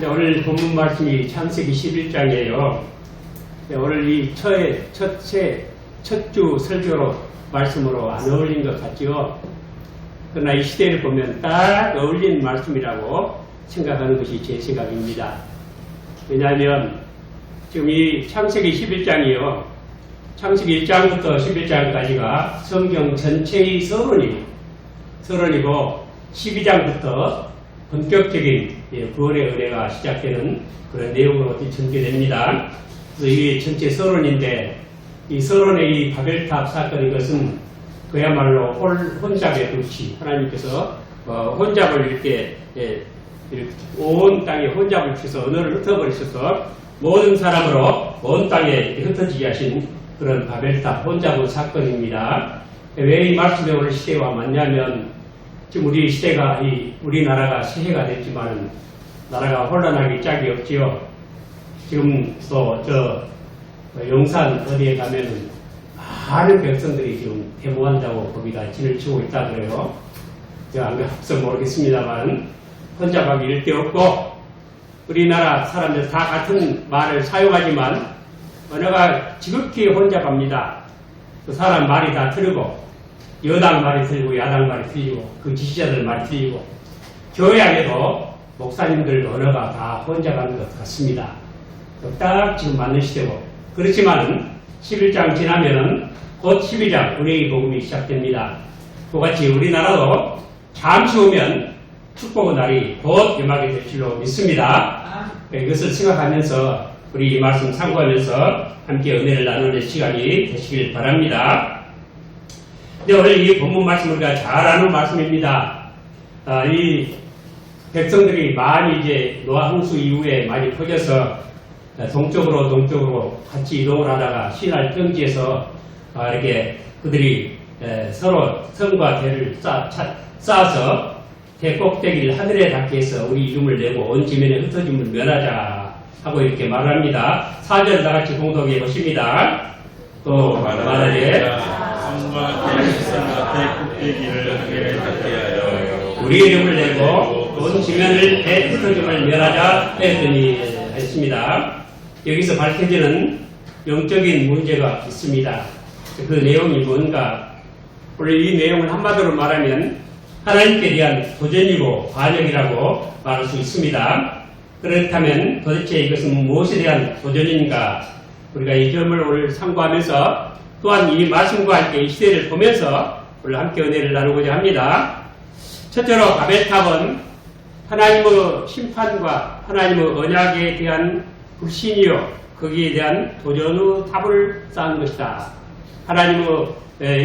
오늘 본문 말씀이 창세기 11장이에요. 오늘 이 첫 주 설교로 말씀으로 안 어울린 것 같죠. 그러나 이 시대를 보면 딱 어울리는 말씀이라고 생각하는 것이 제 생각입니다. 왜냐하면 지금 이 창세기 11장이요. 창세기 1장부터 11장까지가 성경 전체의 서론이고 12장부터 본격적인 구원의 은혜가 시작되는 그런 내용으로 전개됩니다. 그래서 이게 전체 서론인데 이 서론의 이 바벨탑 사건 이것은 그야말로 혼잡의 불치, 하나님께서 혼잡을 이렇게 온 땅에 혼잡을 주셔서 언어를 흩어버리셔서 모든 사람으로 온 땅에 흩어지게 하신 그런 바벨탑 혼잡의 사건입니다. 왜 이 말씀이 오늘 시대와 맞냐면 지금 우리 시대가 우리나라가 새해가 됐지만 나라가 혼란하기 짝이 없지요. 지금 또 용산 어디에 가면은 많은 백성들이 지금 데모한다고 거기다 진을 치고 있다 그래요. 제가 안 가서 모르겠습니다만 혼잡하기 일데 없고 우리나라 사람들 다 같은 말을 사용하지만 언어가 지극히 혼잡합니다. 그 사람 말이 다 틀리고 여당 말이 틀리고 야당 말이 틀리고 그 지지자들 말이 틀리고 교회 안에도 목사님들 언어가 다 혼잡한 것 같습니다. 딱 지금 맞는 시대고 그렇지만 11장 지나면은 곧 12장 은혜의 복음이 시작됩니다. 그같이 우리나라도 잠시 후면 축복의 날이 곧 임하게 될 줄로 믿습니다. 이것을 생각하면서 우리 이 말씀 참고하면서 함께 은혜를 나누는 시간이 되시길 바랍니다. 오늘 이 본문 말씀을 우리가 잘 아는 말씀입니다. 이 백성들이 많이 이제 노아 홍수 이후에 많이 퍼져서 동쪽으로 같이 이동을 하다가 신할 평지에서 이렇게 그들이 서로 성과 대를 쌓아서 대꼭대기를 하늘에 닿게 해서 우리 이름을 내고 온 지면에 흩어짐을 면하자 하고 이렇게 말합니다. 4절 다같이 공독해 보십니다. 또 말하되 성과 대꼭대기를 하늘에 닿게 하여 우리 이름을 내고 온 지면을 대 흩어짐을 면하자 했더니 했습니다. 여기서 밝혀지는 영적인 문제가 있습니다. 그 내용이 뭔가? 원래 이 내용을 한마디로 말하면 하나님께 대한 도전이고 반역이라고 말할 수 있습니다. 그렇다면 도대체 이것은 무엇에 대한 도전인가? 우리가 이 점을 오늘 참고하면서 또한 이 말씀과 함께 이 시대를 보면서 오늘 함께 은혜를 나누고자 합니다. 첫째로 바벨탑은 하나님의 심판과 하나님의 언약에 대한 불신이요 거기에 대한 도전의 탑을 쌓은 것이다. 하나님의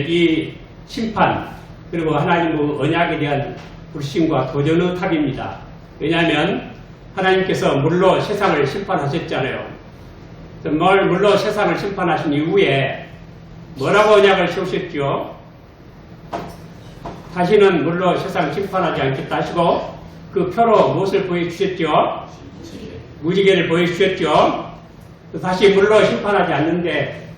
이 심판 그리고 하나님의 언약에 대한 불신과 도전의 탑입니다. 왜냐하면 하나님께서 물로 세상을 심판하셨잖아요. 물로 세상을 심판하신 이후에 뭐라고 언약을 세우셨죠? 다시는 물로 세상을 심판하지 않겠다 하시고 그 표로 무엇을 보여주셨죠? 무지개를 보여주셨죠. 다시 물로 심판하지 않는데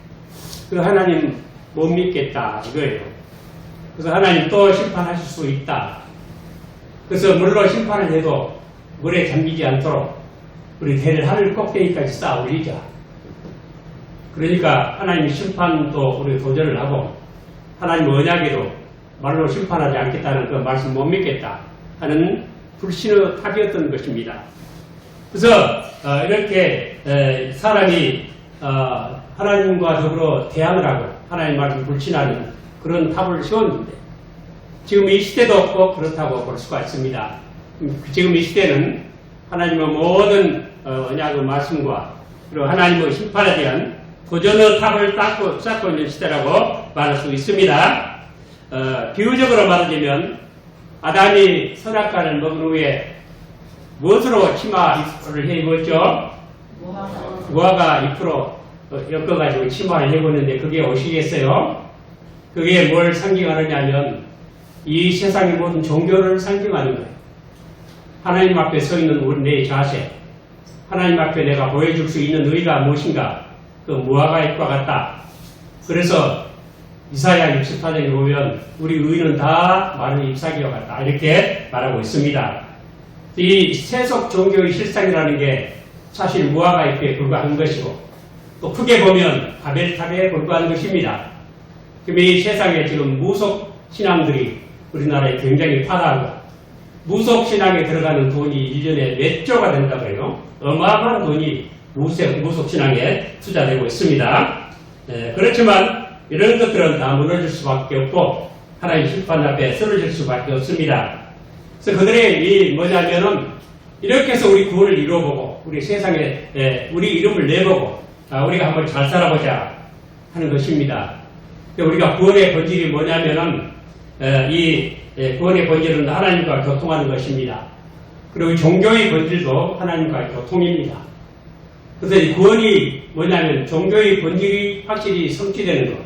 그 하나님 못 믿겠다 이거예요. 그래서 하나님 또 심판하실 수 있다. 그래서 물로 심판을 해도 물에 잠기지 않도록 우리 대를 하늘 꼭대기까지 쌓아 올리자. 그러니까 하나님 심판도 우리 도전을 하고 하나님 언약에도 말로 심판하지 않겠다는 그 말씀 못 믿겠다 하는 불신의 탑이었던 것입니다. 그래서 이렇게 사람이 하나님과 더불어 대항을 하고 하나님 말씀 불신하는 그런 탑을 세웠는데 지금 이 시대도 꼭 그렇다고 볼 수가 있습니다. 지금 이 시대는 하나님의 모든 언약의 말씀과 그리고 하나님의 심판에 대한 도전의 탑을 쌓고 있는 시대라고 말할 수 있습니다. 비유적으로 말하자면 아담이 선악과를 먹은 후에 무엇으로 치마를 해 입었죠? 무화과 잎으로 엮어가지고 치마를 해 입었는데 그게 옷이겠어요? 그게 뭘 상징하느냐면 이 세상의 모든 종교를 상징하는 거예요. 하나님 앞에 서 있는 우리 내 자세, 하나님 앞에 내가 보여줄 수 있는 의가 무엇인가? 그 무화과 잎과 같다. 그래서 이사야 64장에 보면 우리 의는 다 마른 잎사귀와 같다. 이렇게 말하고 있습니다. 이 세속 종교의 실상이라는 게 사실 무화과잎에 불과한 것이고 또 크게 보면 바벨탑에 불과한 것입니다. 그럼 이 세상에 지금 무속 신앙들이 우리나라에 굉장히 파다하고 무속 신앙에 들어가는 돈이 1년에 몇 조가 된다고 해요. 어마어마한 돈이 무속 신앙에 투자되고 있습니다. 그렇지만 이런 것들은 다 무너질 수밖에 없고 하나님 심판 앞에 쓰러질 수밖에 없습니다. 그래서 그들의 이 뭐냐면은 이렇게 해서 우리 구원을 이루어보고 우리 세상에 우리 이름을 내보고 우리가 한번 잘 살아보자 하는 것입니다. 우리가 구원의 본질이 뭐냐면은 이 구원의 본질은 하나님과 교통하는 것입니다. 그리고 종교의 본질도 하나님과 교통입니다. 그래서 이 구원이 뭐냐면 종교의 본질이 확실히 성취되는 것,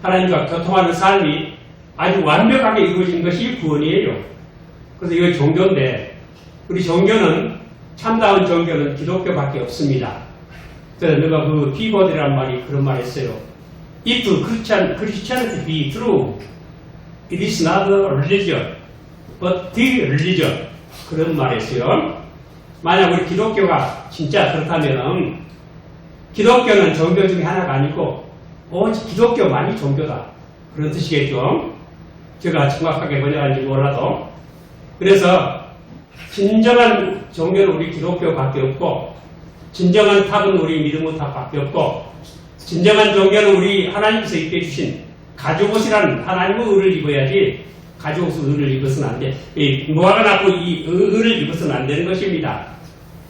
하나님과 교통하는 삶이 아주 완벽하게 이루어진 것이 구원이에요. 그래서 이거 종교인데 우리 종교는 참다운 종교는 기독교밖에 없습니다. 그래서 내가 그 피고드라는 말이 그런 말 했어요. If Christianity be true, it is not a religion, but the religion. 그런 말 했어요. 만약 우리 기독교가 진짜 그렇다면 기독교는 종교 중에 하나가 아니고 기독교만이 종교다. 그런 뜻이겠죠. 제가 정확하게 번역하는지 몰라도. 그래서 진정한 종교는 우리 기독교밖에 없고 진정한 탑은 우리 믿음의 탑밖에 없고 진정한 종교는 우리 하나님께서 입게 해주신 가죽옷이라는 하나님의 의를 입어야지 가죽옷의 의를 입어서는 안 돼. 무화과 나고 이 의를 입어서는 안 되는 것입니다.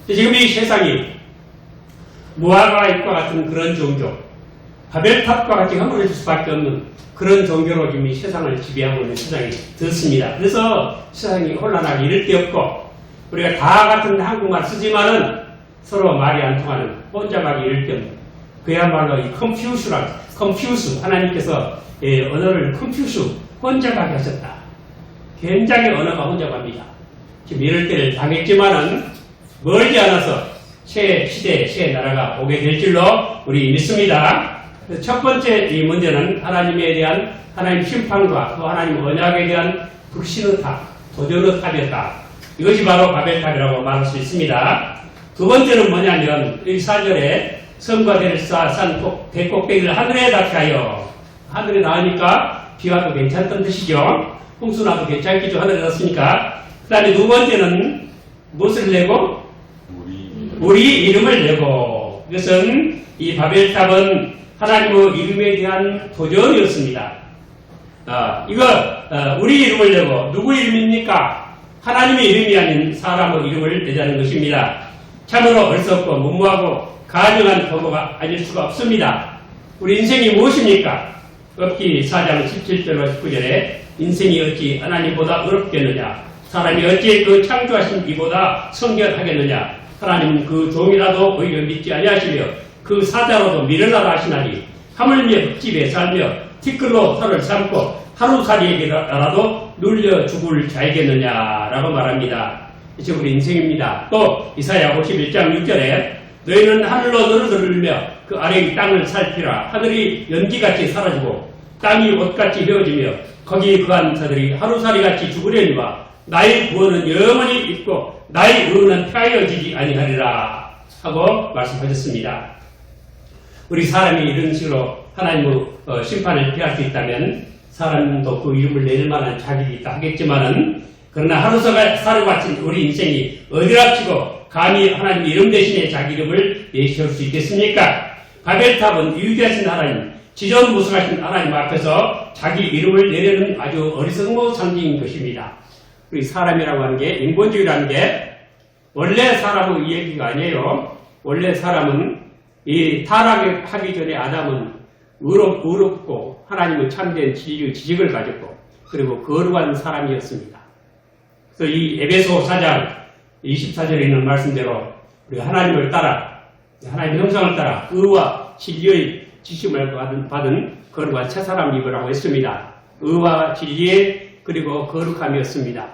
지금 이 세상이 무화과 잎과 같은 그런 종교, 바벨탑과 같이 허물어질 수밖에 없는 그런 종교로 지금 이 세상을 지배하고 있는 세상이 됐습니다. 그래서 세상이 혼란하게 이를 데 없고 우리가 다 같은 한국말 쓰지만은 서로 말이 안 통하는 혼잡하게 이를 데 없는 그야말로 이 컴퓨스 하나님께서 언어를 컴퓨스 혼잡하게 하셨다. 굉장히 언어가 혼잡합니다. 지금 이럴 때를 당했지만은 멀지 않아서 새 시대, 새 나라가 오게 될 줄로 우리 믿습니다. 첫 번째 이 문제는 하나님에 대한 하나님 심판과 또 하나님 언약에 대한 불신의 탑, 도전의 탑이었다. 이것이 바로 바벨탑이라고 말할 수 있습니다. 두 번째는 뭐냐면 이 4절에 성과 대를 쌓은 대꼭대기를 하늘에 닿게 하여 하늘에 닿으니까 비와도 괜찮던 뜻이죠. 홍수나도 괜찮겠죠. 하늘에 닿았으니까. 그 다음에 두 번째는 무엇을 내고? 우리 이름을 내고. 이것은 이 바벨탑은 하나님의 이름에 대한 도전이었습니다. 우리 이름을 내고 누구 이름입니까? 하나님의 이름이 아닌 사람의 이름을 내자는 것입니다. 참으로 어리석고 무모하고 가증한 도로가 아닐 수가 없습니다. 우리 인생이 무엇입니까? 욥기 4장 17절과 19절에 인생이 어찌 하나님보다 어렵겠느냐? 사람이 어찌 그 창조하신 이보다 성결하겠느냐? 하나님은 그 종이라도 오히려 믿지 아니하시며 그 사자로도 밀어나라 하시나니 하물며 흙집에 살며 티끌로 털을 삼고 하루살이에게라도 눌려 죽을 자이겠느냐라고 말합니다. 이제 우리 인생입니다. 또 이사야 51장 6절에 너희는 하늘로 늘어들며 그 아래의 땅을 살피라. 하늘이 연기같이 사라지고 땅이 옷같이 헤어지며 거기 거한 자들이 하루살이같이 죽으려니와 나의 구원은 영원히 있고 나의 의는 폐하여지지 아니하리라 하고 말씀하셨습니다. 우리 사람이 이런 식으로 하나님의 심판을 피할 수 있다면 사람도 그 이름을 내릴 만한 자격이 있다 하겠지만은 그러나 하루살이 같은 우리 인생이 어디랍치고 감히 하나님 이름 대신에 자기 이름을 내세울 수 있겠습니까? 바벨탑은 위대하신 하나님, 지존무성하신 하나님 앞에서 자기 이름을 내려는 아주 어리석은 상징인 것입니다. 우리 사람이라고 하는 게 인본주의라는 게 원래 사람의 얘기가 아니에요. 원래 사람은 이 타락하기 전에 아담은 의롭고 하나님의 참된 지식을 가졌고 그리고 거룩한 사람이었습니다. 그래서 이 에베소 4장 24절에 있는 말씀대로 우리가 하나님을 따라 하나님의 형상을 따라 의와 진리의 지식을 받은 거룩한 새 사람이라고 했습니다. 의와 진리의 그리고 거룩함이었습니다.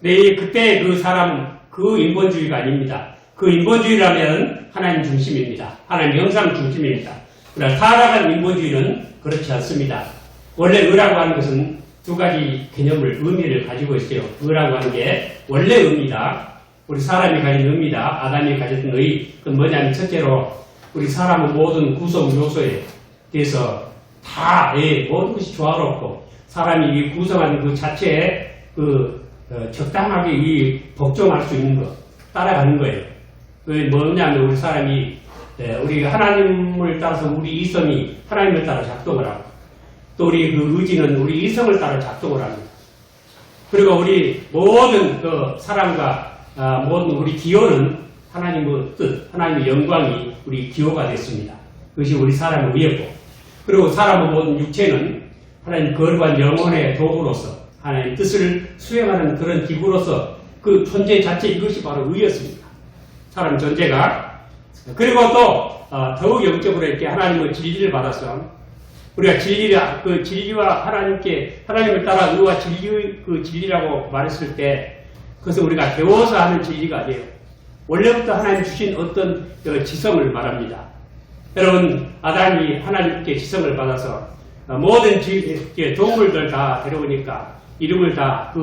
네, 그때 그 사람은 그 인본주의가 아닙니다. 그 인본주의라면 하나님 중심입니다. 하나님 형상 중심입니다. 그러나 타락한 인본주의는 그렇지 않습니다. 원래 의라고 하는 것은 두 가지 개념을, 의미를 가지고 있어요. 의라고 하는 게 원래 의미다. 우리 사람이 가진 의미다. 아담이 가졌던 의. 그건 뭐냐면 첫째로 우리 사람은 모든 구성 요소에 대해서 다 모든 것이 조화롭고 사람이 이 구성하는 그 자체에 적당하게 이 복종할 수 있는 것, 따라가는 거예요. 그게 뭐냐면 우리 사람이 우리가 하나님을 따라서 우리 이성이 하나님을 따라 작동을 하고 또 우리 그 의지는 우리 이성을 따라 작동을 합니다. 그리고 우리 모든 그 사람과 모든 우리 기호는 하나님의 뜻, 하나님의 영광이 우리 기호가 됐습니다. 그것이 우리 사람의 의였고 그리고 사람의 모든 육체는 하나님 거룩한 영혼의 도구로서 하나님의 뜻을 수행하는 그런 기구로서 그 존재 자체 이것이 바로 의였습니다. 사람 존재가. 그리고 또 더욱 영적으로 이렇게 하나님의 진리를 받아서 우리가 진리와 하나님을 따라 의와 진리의 그 진리라고 말했을 때 그것은 우리가 배워서 하는 진리가 아니에요. 원래부터 하나님 주신 어떤 지성을 말합니다. 여러분, 아담이 하나님께 지성을 받아서 모든 동물들 다 데려오니까 이름을 다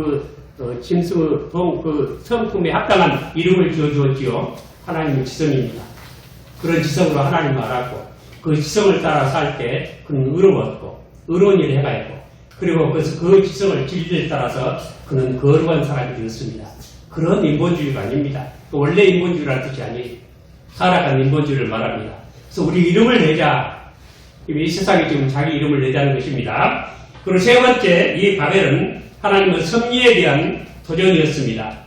성품에 합당한 이름을 지어주었지요. 하나님의 지성입니다. 그런 지성으로 하나님을 알았고 그 지성을 따라 살 때 그는 의로웠고 의로운 일을 해가했고 그리고 그 지성을 진리를 따라서 그는 거룩한 사람이 되었습니다. 그런 인본주의가 아닙니다. 원래 인본주의라는 뜻이 아니에요. 살아간 인본주의를 말합니다. 그래서 우리 이름을 내자. 이 세상에 지금 자기 이름을 내자는 것입니다. 그리고 세 번째, 이 바벨은 하나님의 섭리에 대한 도전이었습니다.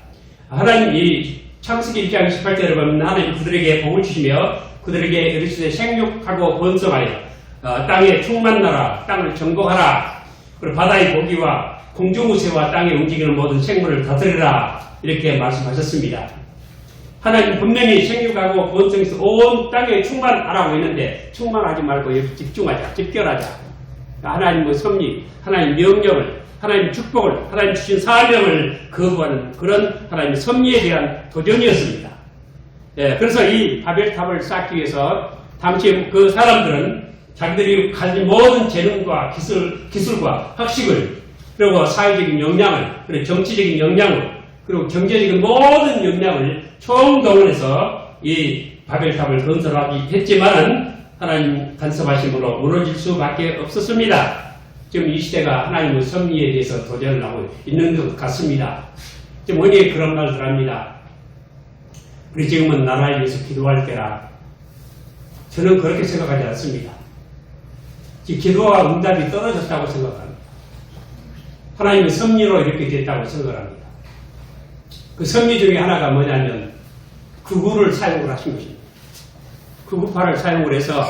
하나님이 창세기 1장 18절에 보면 하나님 그들에게 복을 주시며 그들에게 이르시되 생육하고 번성하여 땅에 충만하라, 땅을 정복하라, 그리고 바다의 고기와 공중우새와 땅에 움직이는 모든 생물을 다스리라 이렇게 말씀하셨습니다. 하나님 분명히 생육하고 번성해서 온 땅에 충만하라고 했는데 충만하지 말고 여기 집중하자, 집결하자. 하나님의 섭리, 하나님 명령을, 하나님 축복을, 하나님 주신 사명을 거부하는 그런 하나님의 섭리에 대한 도전이었습니다. 그래서 이 바벨탑을 쌓기 위해서 당시 그 사람들은 자기들이 가진 모든 재능과 기술과 학식을 그리고 사회적인 역량을 그리고 정치적인 역량을 그리고 경제적인 모든 역량을 총동원해서 이 바벨탑을 건설하기 했지만은 하나님 간섭하심으로 무너질 수밖에 없었습니다. 지금 이 시대가 하나님의 섭리에 대해서 도전을 하고 있는 것 같습니다. 지금 어디에 그런 말을 합니다. 우리 지금은 나라에 위해서 기도할 때라. 저는 그렇게 생각하지 않습니다. 지금 기도와 응답이 떨어졌다고 생각합니다. 하나님의 섭리로 이렇게 됐다고 생각합니다. 그 섭리 중에 하나가 뭐냐면 극우를 사용을 하신 것입니다. 극우파를 사용을 해서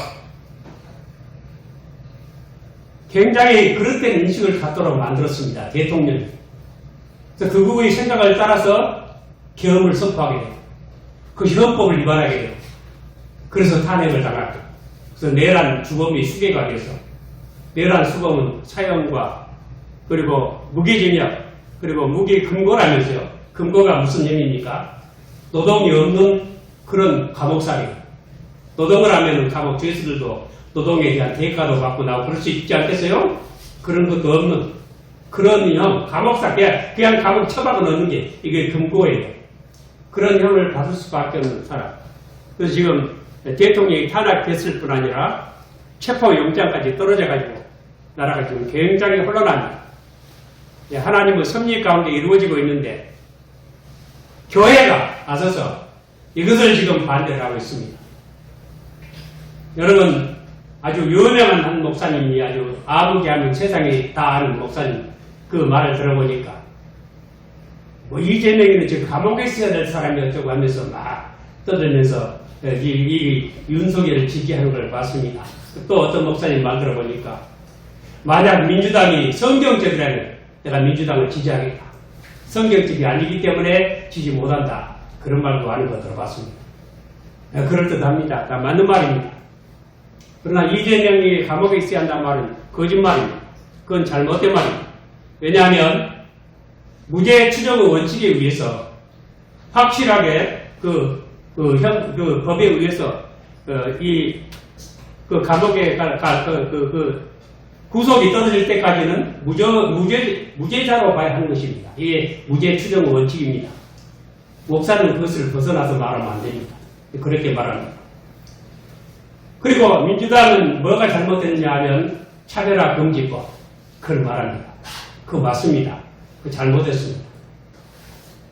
굉장히 그릇된 인식을 갖도록 만들었습니다. 대통령이. 그래서 극우의 생각을 따라서 계엄을 선포하게 돼요. 그 헌법을 위반하게 돼요. 그래서 탄핵을 당하고 그래서 내란 주범이 수괴가 돼서 내란 수범은 사형과 그리고 무기징역 그리고 무기금고라면서요. 금고가 무슨 의미입니까? 노동이 없는 그런 감옥살이. 노동을 하면 감옥 죄수들도 노동에 대한 대가도 받고 나오고 그럴 수 있지 않겠어요? 그런 것도 없는 그런 형, 감옥살, 그냥 감옥 처박아 넣는 게 이게 금고예요. 그런 형을 받을 수밖에 없는 사람. 그래서 지금 대통령이 탄핵됐을 뿐 아니라 체포영장까지 떨어져가지고 나라가 지금 굉장히 혼란합니다. 하나님의 섭리 가운데 이루어지고 있는데 교회가 나서서 이것을 지금 반대를 하고 있습니다. 여러분 아주 유명한 한 목사님이 아주 아부개하면 세상에 다 아는 목사님 그 말을 들어보니까 뭐 이재명이는 지금 감옥에 있어야 될 사람이 어쩌고 하면서 막 떠들면서 이 윤석열을 지지하는 걸 봤습니다. 또 어떤 목사님 말 들어보니까 만약 민주당이 성경적이라면 내가 민주당을 지지하겠다. 성경적이 아니기 때문에 지지 못한다. 그런 말도 하는 거 들어봤습니다. 그럴듯합니다. 다 맞는 말입니다. 그러나 이재명이 감옥에 있어야 한다는 말은 거짓말입니다. 그건 잘못된 말입니다. 왜냐하면 무죄 추정의 원칙에 의해서 확실하게 그 법에 의해서 감옥에 구속이 떨어질 때까지는 무죄자로 봐야 하는 것입니다. 이게 무죄 추정 원칙입니다. 목사는 그것을 벗어나서 말하면 안 됩니다. 그렇게 말합니다. 그리고 민주당은 뭐가 잘못됐느냐 하면 차별화 금지법 그걸 말합니다. 그거 맞습니다. 그거 잘못했습니다.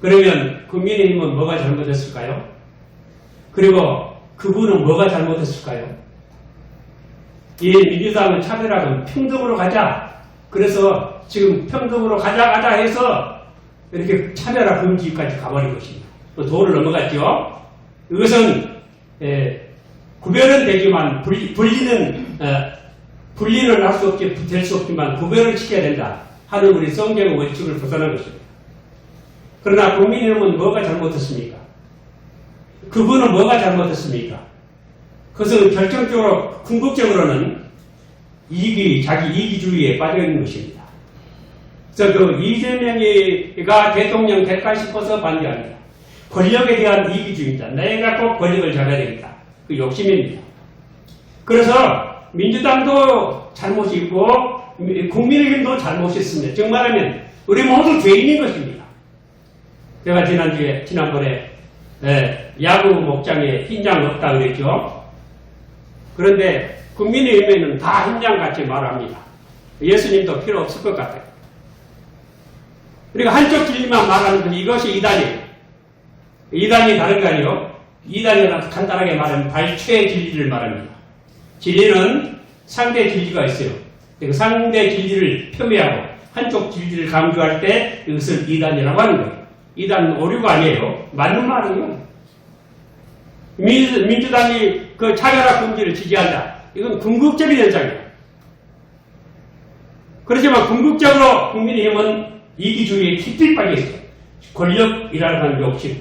그러면 국민의힘은 뭐가 잘못했을까요? 그리고 그분은 뭐가 잘못했을까요? 이 민주당은 차별화금 평등으로 가자. 그래서 지금 평등으로 가자 해서 이렇게 차별화 금지까지 가버린 것입니다. 또 도를 넘어갔죠. 이것은 구별은 되지만 분리는 할 수 없게 될 수 없지만 구별을 시켜야 된다 하는 우리 성경의 원칙을 벗어난 것입니다. 그러나 국민의힘은 뭐가 잘못했습니까? 그분은 뭐가 잘못했습니까? 그것은 결정적으로 궁극적으로는 자기 이기주의에 빠져있는 것입니다. 그래서 그 이재명이가 대통령 될까 싶어서 반대합니다. 권력에 대한 이기주의입니다. 내가 꼭 권력을 잡아야 되겠다. 그 욕심입니다. 그래서 민주당도 잘못이 있고 국민의힘도 잘못이 있습니다. 즉 말하면 우리 모두 죄인인 것입니다. 제가 지난번에 야구 목장에 흰장 없다 그랬죠. 그런데 국민의힘에는 다 흰장같이 말합니다. 예수님도 필요 없을 것 같아요. 그리고 한쪽 진리만 말하는 건 이것이 이단이에요. 이단이 다른 거 아니에요. 이단이라 간단하게 말하면 발췌 진리를 말합니다. 진리는 상대 진리가 있어요. 그 상대 진리를 폄훼하고 한쪽 진리를 강조할 때 이것을 이단이라고 하는 거예요. 이단은 오류가 아니에요. 맞는 말이에요. 민주당이 그 차별화 금지를 지지한다. 이건 궁극적인 현상이에요. 그렇지만 궁극적으로 국민의힘은 이기주의에 깊이 빠져 있어요. 권력이라는 욕심.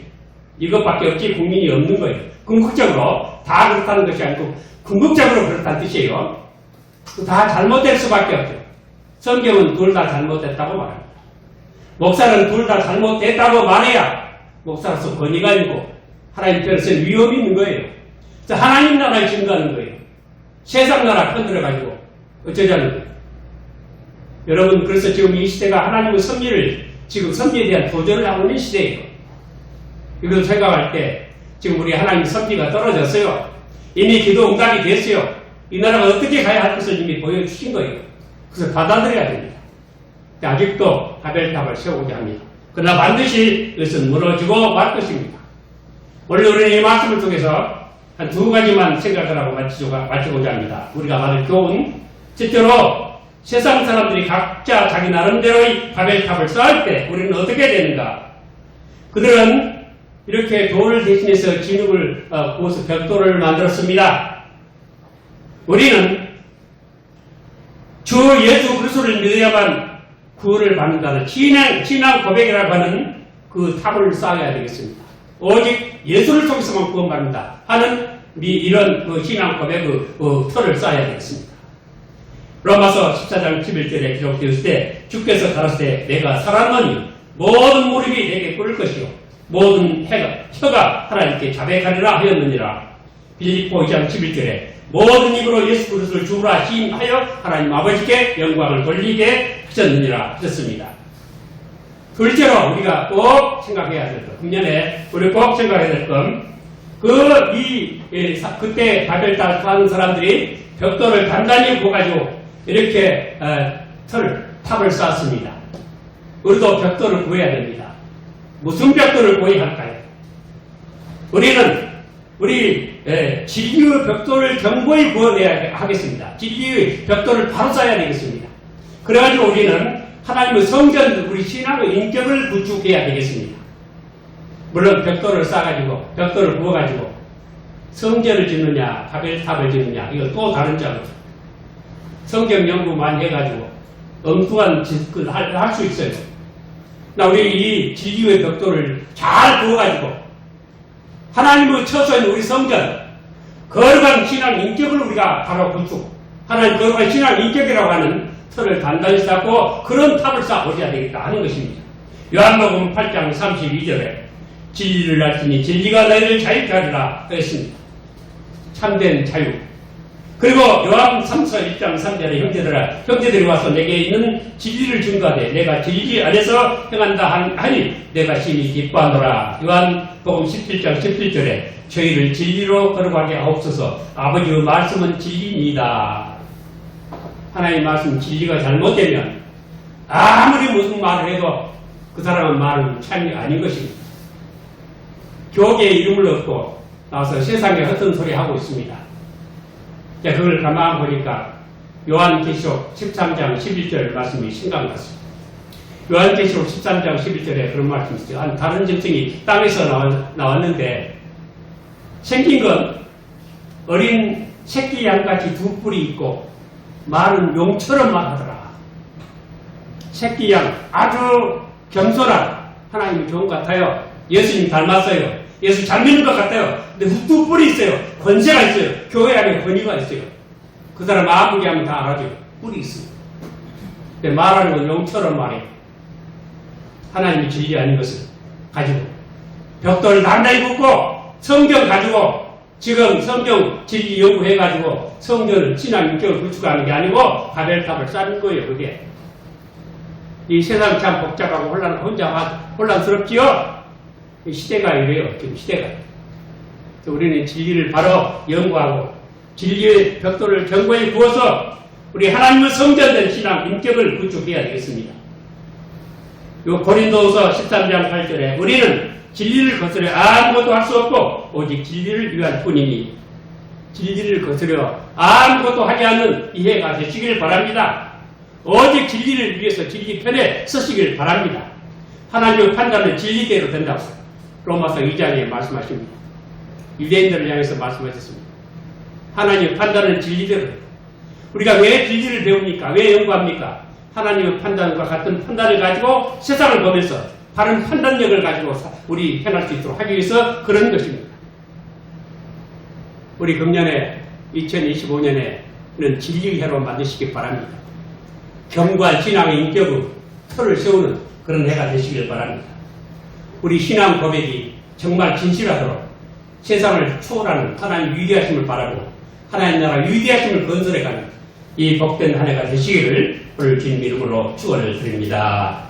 이것밖에 없지 국민이 없는 거예요. 궁극적으로 다 그렇다는 것이 아니고 궁극적으로 그렇다는 뜻이에요. 다 잘못될 수밖에 없죠. 성경은 둘 다 잘못됐다고 말합니다. 목사는 둘 다 잘못됐다고 말해야 목사로서 권위가 있고 하나님 편에서는 위험이 있는 거예요. 그래서 하나님 나라에 증거하는 거예요. 세상 나라 편들어가지고 어쩌자는 거예요. 여러분 그래서 지금 이 시대가 하나님의 섭리에 대한 도전을 하고 있는 시대예요. 이걸 생각할 때 지금 우리 하나님 섭리가 떨어졌어요. 이미 기도 응답이 됐어요. 이 나라가 어떻게 가야 할 것을 이미 보여주신 거예요. 그래서 받아들여야 됩니다. 아직도 바벨탑을 세우고자 합니다. 그러나 반드시 이것은 무너지고 말 것입니다. 오늘 우리는 이 말씀을 통해서 한 두 가지만 생각을 하고 마치고자 합니다. 우리가 받을 교훈, 실제로 세상 사람들이 각자 자기 나름대로의 바벨탑을 쌓을 때 우리는 어떻게 되는가? 그들은 이렇게 돌을 대신해서 진흙을 부어서 벽돌을 만들었습니다. 우리는 주 예수 그리스도를 믿어야만 구원을 받는다는 신앙 고백이라고 하는 그 탑을 쌓아야 되겠습니다. 오직 예수를 통해서만 구원받는다 하는 이런 그 신앙 고백의 틀을 쌓아야 되겠습니다. 로마서 14장 11절에 기록되었을 때 주께서 가라사대 내가 살았노니 모든 무릎이 내게 꿇을 것이요 모든 혀가 하나님께 자백하리라 하였느니라. 빌립보 2장 11절에 모든 입으로 예수 그리스도를 주라 시인하여 하나님 아버지께 영광을 돌리게 하셨느니라 하셨습니다. 둘째로 우리가 꼭 생각해야 될 것, 금년에 우리 꼭 생각해야 될 것, 그때 바벨탑 하는 사람들이 벽돌을 단단히 구워가지고 이렇게 탑을 쌓았습니다. 우리도 벽돌을 구해야 됩니다. 무슨 벽돌을 구해야 할까요? 우리 진리의 벽돌을 견고히 구워내야 하겠습니다. 진리의 벽돌을 바로 쌓아야 되겠습니다. 그래가지고 우리는 하나님의 성전, 우리 신앙의 인격을 구축해야 되겠습니다. 물론 벽돌을 쌓아가지고, 벽돌을 구워가지고 성전을 짓느냐, 바벨탑을 짓느냐, 이거 또 다른 작업. 성경 연구 많이 해가지고 엉뚱한 짓을 할 수 있어요. 우리 이 진리의 벽돌을 잘 구워가지고 하나님의 처소인 우리 성전, 거룩한 신앙 인격을 우리가 바로 구축, 하나님 거룩한 신앙 인격이라고 하는 틀을 단단히 쌓고 그런 탑을 쌓아보셔야 되겠다 하는 것입니다. 요한복음 8장 32절에 진리를 알지니 진리가 너희를 자유케 하리라 했습니다. 참된 자유. 그리고 요한 3서 1장 3절에 형제들이 와서 내게 있는 진리를 증거하되 내가 진리 안에서 행한다 하니 내가 심히 기뻐하노라. 요한복음 17장 17절에 저희를 진리로 걸어가게 하옵소서. 아버지의 말씀은 진리입니다. 하나님의 말씀 진리가 잘못되면 아무리 무슨 말을 해도 그 사람은 말은 참이 아닌 것입니다. 교계에 이름을 얻고 나와서 세상에 헛된 소리 하고 있습니다. 자, 그걸 가만 보니까 요한계시록 13장 11절 말씀이 생각났습니다. 요한계시록 13장 11절에 그런 말씀이 있어요. 한 다른 짐승이 땅에서 나왔는데 생긴 건 어린 새끼 양같이 두 뿔이 있고 말은 용처럼 말하더라. 새끼 양 아주 겸손한 하나님이 좋은 것 같아요. 예수님 닮았어요. 예수 잘 믿는 것 같아요. 근데 두 뿔이 있어요. 권세가 있어요. 교회 안에 권위가 있어요. 그 사람 아무리 하면 다 알아줘요. 뿔이 있어요. 근데 말하는 건 용처럼 말해요. 하나님이 진리 아닌 것을 가지고 벽돌을 단단히 붙고 성경 가지고 지금 성경 진리 연구해가지고 성경을 신앙 인격을 구축하는 게 아니고 바벨탑을 쌓는 거예요. 그게 이 세상 참 복잡하고 혼란스럽지요. 이 시대가 이래요. 지금 시대가. 우리는 진리를 바로 연구하고 진리의 벽돌을 견고히 부어서 우리 하나님의 성전된 신앙 인격을 구축해야 되겠습니다. 요 고린도후서 13장 8절에 우리는 진리를 거스려 아무것도 할 수 없고 오직 진리를 위한 뿐이니 진리를 거스려 아무것도 하지 않는 이해가 되시길 바랍니다. 오직 진리를 위해서 진리 편에 서시길 바랍니다. 하나님의 판단은 진리대로 된다고 로마서 2장에 말씀하십니다. 유대인들을 향해서 말씀하셨습니다. 하나님의 판단은 진리대로. 우리가 왜 진리를 배웁니까? 왜 연구합니까? 하나님의 판단과 같은 판단을 가지고 세상을 보면서 바른 판단력을 가지고 우리 행할 수 있도록 하기 위해서 그런 것입니다. 우리 금년에 2025년에는 진리의 해로 만드시기 바랍니다. 견고한 신앙의 인격의 틀을 세우는 그런 해가 되시길 바랍니다. 우리 신앙 고백이 정말 진실하도록 세상을 초월하는 하나님 위대하심을 바라고 하나님 나라 위대하심을 건설해가는 이 복된 한 해가 되시기를 오늘 주님 이름으로 축원을 드립니다.